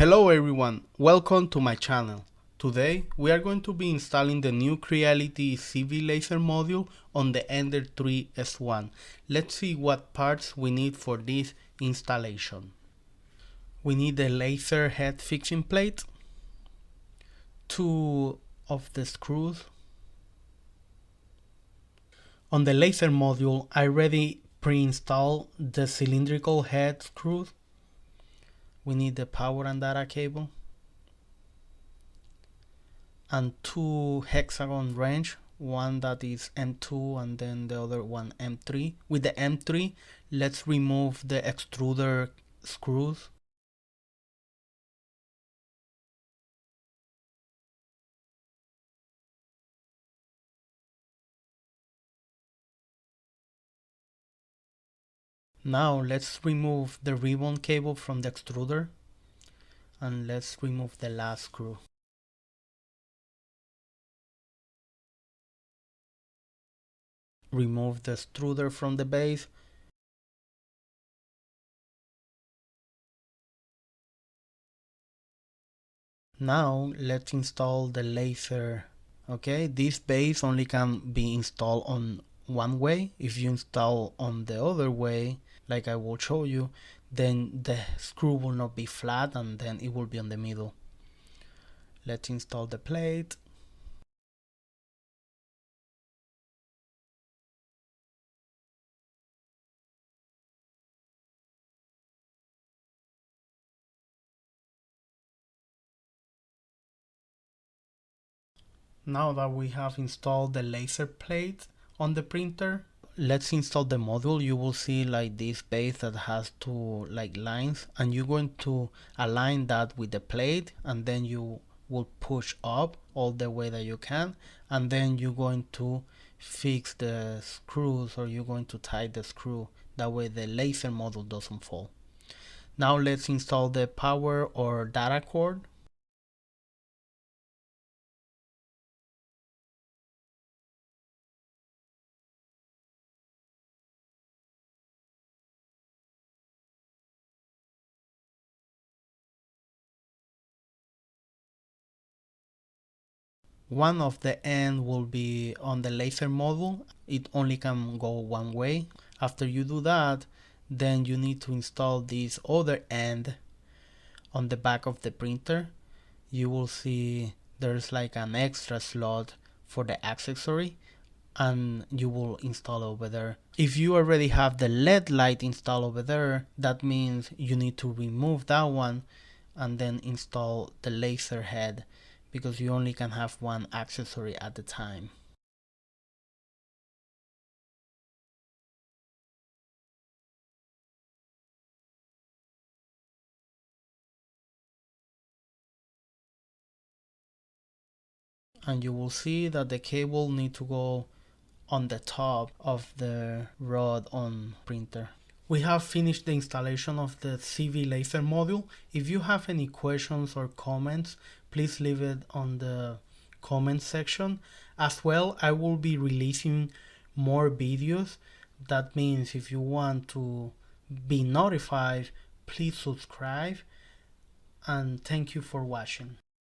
Hello everyone, welcome to my channel. Today we are going to be installing the new Creality CV-LaserModule on the Ender 3 S1. Let's see what parts we need for this installation. We need the laser head fixing plate, 2 of the screws. On the laser module I already pre-installed the cylindrical head screws. We need the power and data cable and 2 hexagon wrench, one that is M2 and then the other one M3. With the M3, let's remove the extruder screws. Now let's remove the ribbon cable from the extruder and let's remove the last screw. Remove the extruder from the base. Now let's install the laser. Okay, this base only can be installed on one way. If you install on the other way, like I will show you, then the screw will not be flat and then it will be on the middle. Let's install the plate. Now that we have installed the laser plate on the printer, let's install the module. You will see like this base that has two like lines, and you're going to align that with the plate, and then you will push up all the way that you can, and then you're going to fix the screws, or you're going to tie the screw, that way the laser module doesn't fall. Now let's install the power or data cord. One of the end will be on the laser module. It only can go one way. After you do that, then you need to install this other end on the back of the printer. You will see there's like an extra slot for the accessory, and you will install over there. If you already have the LED light installed over there, that means you need to remove that one and then install the laser head, because you only can have one accessory at a time. And you will see that the cable need to go on the top of the rod on printer. We have finished the installation of the CV-LaserModule. If you have any questions or comments, please leave it on the comment section. As well, I will be releasing more videos. That means if you want to be notified, please subscribe, and thank you for watching.